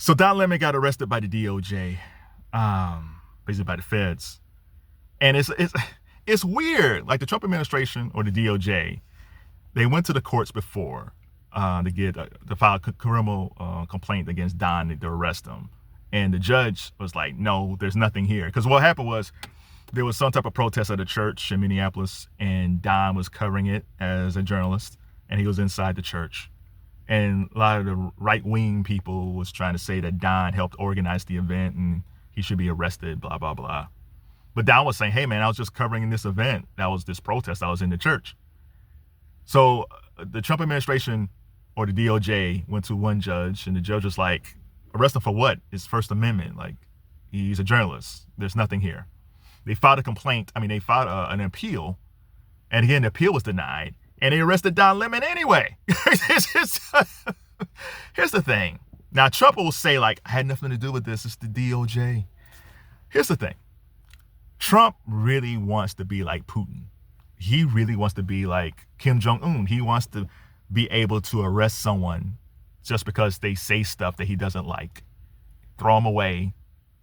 So Don Lemon got arrested by the DOJ, basically by the feds, and it's weird. Like the Trump administration or the DOJ, they went to the courts before to file a criminal complaint against Don to arrest him, and the judge was like, "No, there's nothing here." Because what happened was there was some type of protest at a church in Minneapolis, and Don was covering it as a journalist, and he was inside the church. And a lot of the right-wing people was trying to say that Don helped organize the event and he should be arrested, blah, blah, blah. But Don was saying, hey, man, I was just covering this event. That was this protest. I was in the church. So the Trump administration or the DOJ went to one judge, and the judge was like, arrest him for what? It's First Amendment. Like, he's a journalist. There's nothing here. They filed a complaint. They filed an appeal. And again, the appeal was denied. And they arrested Don Lemon anyway. Here's the thing. Now, Trump will say, like, I had nothing to do with this. It's the DOJ. Here's the thing. Trump really wants to be like Putin. He really wants to be like Kim Jong-un. He wants to be able to arrest someone just because they say stuff that he doesn't like, throw them away,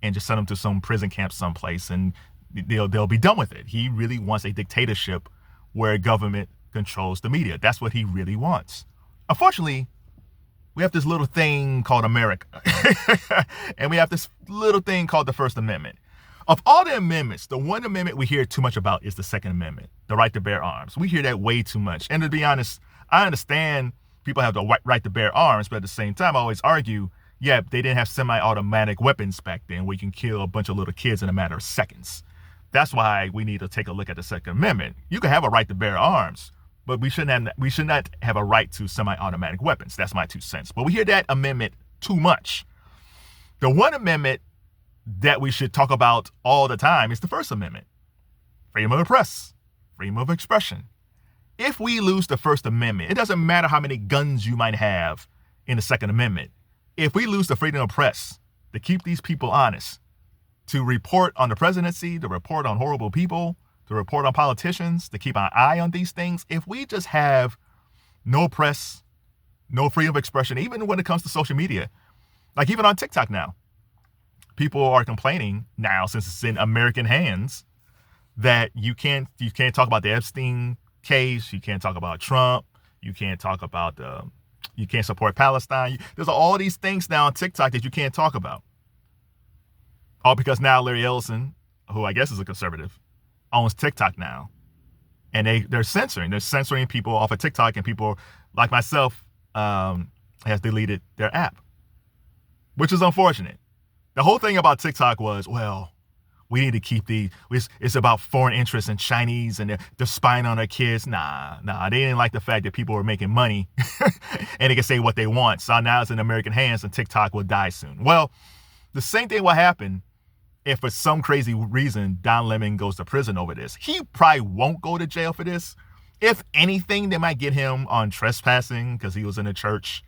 and just send them to some prison camp someplace, and they'll be done with it. He really wants a dictatorship where government controls the media. That's what he really wants. Unfortunately, we have this little thing called America. And we have this little thing called the First Amendment. Of all the amendments, the one amendment we hear too much about is the Second Amendment, the right to bear arms. We hear that way too much. And to be honest, I understand people have the right to bear arms, but at the same time, I always argue, yeah, they didn't have semi-automatic weapons back then where you can kill a bunch of little kids in a matter of seconds. That's why we need to take a look at the Second Amendment. You can have a right to bear arms, but we should not have a right to semi-automatic weapons. That's my 2 cents. But we hear that amendment too much. The one amendment that we should talk about all the time is the First Amendment. Freedom of the press, freedom of expression. If we lose the First Amendment, it doesn't matter how many guns you might have in the Second Amendment. If we lose the freedom of press to keep these people honest, to report on the presidency, to report on horrible people, to report on politicians, to keep an eye on these things, if we just have no press, no freedom of expression, even when it comes to social media, like even on TikTok now, people are complaining now, since it's in American hands, that you can't talk about the Epstein case, you can't talk about Trump, you can't talk about you can't support Palestine. There's all these things now on TikTok that you can't talk about. All because now Larry Ellison, who I guess is a conservative, owns TikTok now. And they're censoring people off of TikTok, and people like myself has deleted their app, which is unfortunate. The whole thing about TikTok was, well, we need to keep it's about foreign interests and Chinese, and they're spying on our kids. Nah, they didn't like the fact that people were making money and they can say what they want. So now it's in American hands and TikTok will die soon. Well, the same thing will happen if for some crazy reason Don Lemon goes to prison over this. He probably won't go to jail for this. If anything, they might get him on trespassing because he was in a church.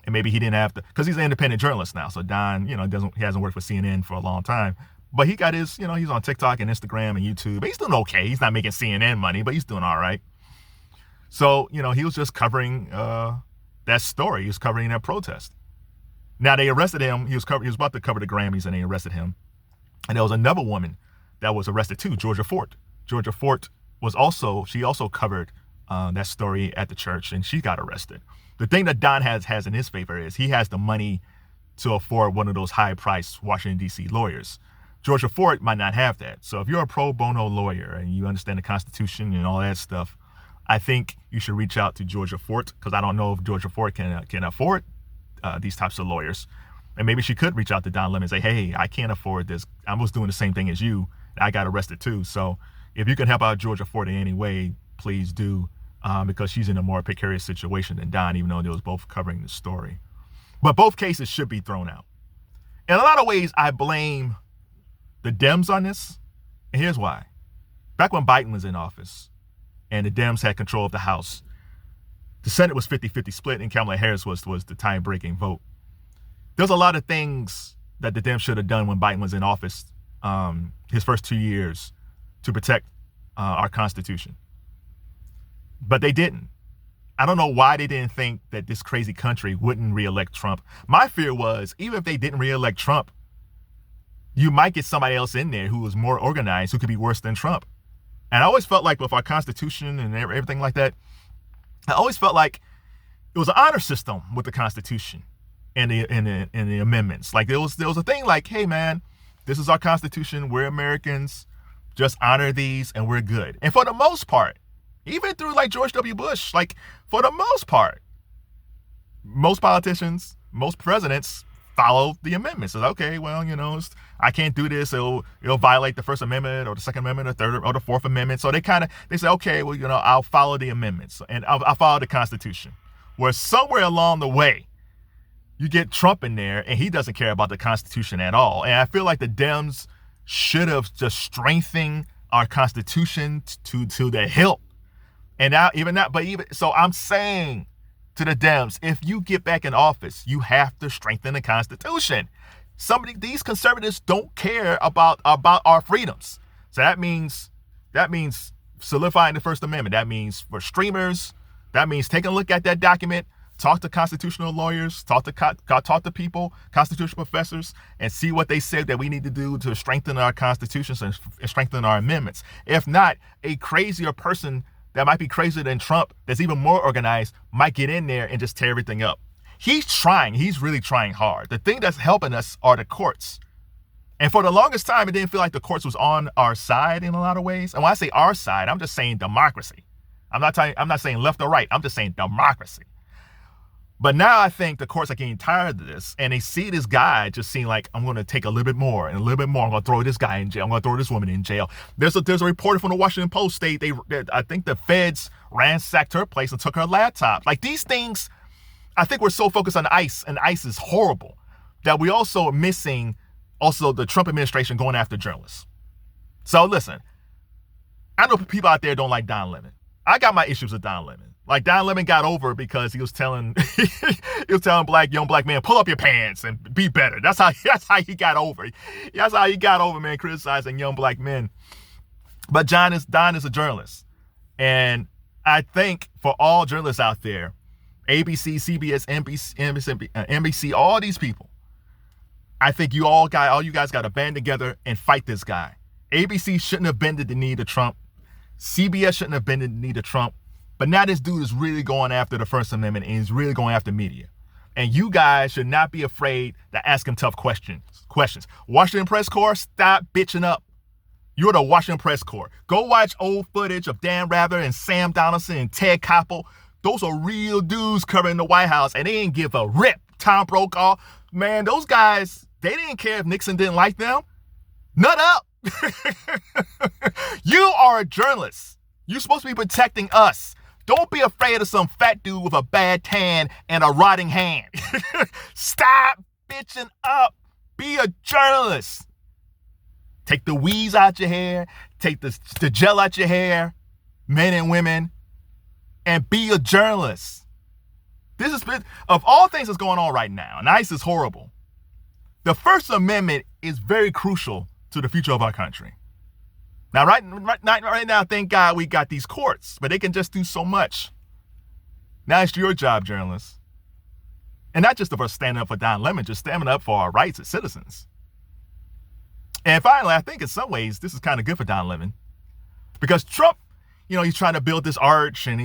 And maybe he didn't have to, because he's an independent journalist now. So Don, he hasn't worked for CNN for a long time. But he got his, he's on TikTok and Instagram and YouTube. He's doing okay. He's not making CNN money, but he's doing all right. So, he was just covering that story. He was covering that protest. Now they arrested him. He was about to cover the Grammys, and they arrested him. And there was another woman that was arrested too, Georgia Fort. Georgia Fort she also covered that story at the church, and she got arrested. The thing that Don has in his favor is he has the money to afford one of those high-priced Washington, D.C. lawyers. Georgia Fort might not have that. So if you're a pro bono lawyer and you understand the Constitution and all that stuff, I think you should reach out to Georgia Fort, because I don't know if Georgia Fort can afford these types of lawyers. And maybe she could reach out to Don Lemon and say, hey, I can't afford this. I was doing the same thing as you. I got arrested too. So if you can help out Georgia Fort in any way, please do. Because she's in a more precarious situation than Don, even though they was both covering the story. But both cases should be thrown out. In a lot of ways, I blame the Dems on this. And here's why. Back when Biden was in office and the Dems had control of the House, the Senate was 50-50 split, and Kamala Harris was the time-breaking vote. There's a lot of things that the Dems should have done when Biden was in office, his first 2 years, to protect our Constitution. But they didn't. I don't know why they didn't think that this crazy country wouldn't reelect Trump. My fear was, even if they didn't reelect Trump, you might get somebody else in there who was more organized, who could be worse than Trump. And I always felt like with our Constitution and everything like that, I always felt like it was an honor system with the Constitution and the amendments. Like there was a thing like, hey man, this is our Constitution. We're Americans. Just honor these and we're good. And for the most part, even through like George W. Bush, like for the most part, most politicians, most presidents follow the amendments. So, okay, well, I can't do this. It'll violate the First Amendment or the Second Amendment or Third or the Fourth Amendment. So they say, okay, well, I'll follow the amendments and I'll follow the Constitution. Where somewhere along the way, you get Trump in there and he doesn't care about the Constitution at all. And I feel like the Dems should have just strengthened our Constitution to the hilt. And now so I'm saying to the Dems, if you get back in office, you have to strengthen the Constitution. These conservatives don't care about our freedoms. So that means solidifying the First Amendment. That means for streamers, that means taking a look at that document, talk to constitutional lawyers, talk to people, constitutional professors, and see what they said that we need to do to strengthen our constitutions and strengthen our amendments. If not, a crazier person that might be crazier than Trump, that's even more organized, might get in there and just tear everything up. He's really trying hard. The thing that's helping us are the courts. And for the longest time, it didn't feel like the courts was on our side in a lot of ways. And when I say our side, I'm just saying democracy. I'm not saying left or right. I'm just saying democracy. But now I think the courts are getting tired of this, and they see this guy just seeing like, I'm going to take a little bit more and a little bit more. I'm going to throw this guy in jail. I'm going to throw this woman in jail. There's a reporter from the Washington Post state I think the feds ransacked her place and took her laptop. Like these things, I think we're so focused on ICE, and ICE is horrible, that we also are missing the Trump administration going after journalists. So listen, I know people out there don't like Don Lemon. I got my issues with Don Lemon. Like Don Lemon got over because he was telling young black men, pull up your pants and be better. That's how he got over. That's how he got over, man, criticizing young black men. But Don is a journalist. And I think for all journalists out there, ABC, CBS, NBC, all these people, I think you guys got to band together and fight this guy. ABC shouldn't have bended the knee to Trump. CBS shouldn't have bended the knee to Trump. But now this dude is really going after the First Amendment, and he's really going after media. And you guys should not be afraid to ask him tough questions. Washington Press Corps, stop bitching up. You're the Washington Press Corps. Go watch old footage of Dan Rather and Sam Donaldson and Ted Koppel. Those are real dudes covering the White House, and they didn't give a rip. Tom Brokaw, man, those guys, they didn't care if Nixon didn't like them. Nut up. You are a journalist. You're supposed to be protecting us. Don't be afraid of some fat dude with a bad tan and a rotting hand. Stop bitching up. Be a journalist. Take the weeds out your hair. Take the gel out your hair, men and women, and be a journalist. This is, of all things that's going on right now, and ICE is horrible, the First Amendment is very crucial to the future of our country. Now, right now, thank God we got these courts, but they can just do so much. Now it's your job, journalists. And not just about standing up for Don Lemon, just standing up for our rights as citizens. And finally, I think in some ways, this is kind of good for Don Lemon. Because Trump, he's trying to build this arch, and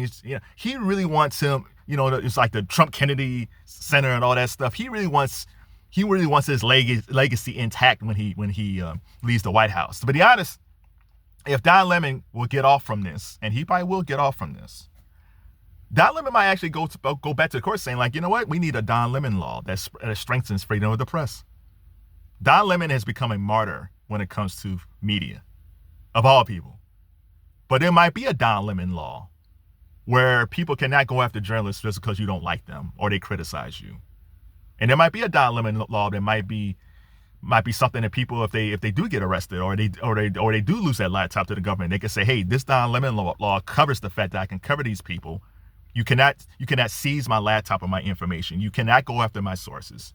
he really wants him, it's like the Trump Kennedy Center and all that stuff. He really wants his legacy intact when he leaves the White House. To be honest, if Don Lemon will get off from this, and he probably will get off from this, Don Lemon might actually go back to the court saying, like, you know what? We need a Don Lemon law that strengthens freedom of the press. Don Lemon has become a martyr when it comes to media, of all people. But there might be a Don Lemon law where people cannot go after journalists just because you don't like them or they criticize you. And there might be a Don Lemon law that might be something that people, if they do get arrested or they do lose that laptop to the government, they can say, hey, this Don Lemon law covers the fact that I can cover these people. You cannot seize my laptop or my information. You cannot go after my sources.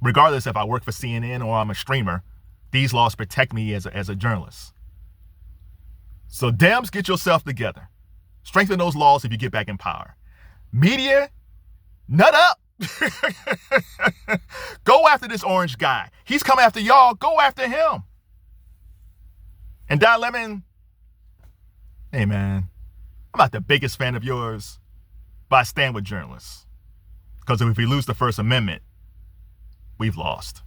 Regardless if I work for CNN or I'm a streamer, these laws protect me as a journalist. So Dems, get yourself together. Strengthen those laws if you get back in power. Media, nut up. Go after this orange guy. He's coming after y'all. Go after him. And Don Lemon, hey man, I'm not the biggest fan of yours, but I stand with journalists. Because if we lose the First Amendment, we've lost.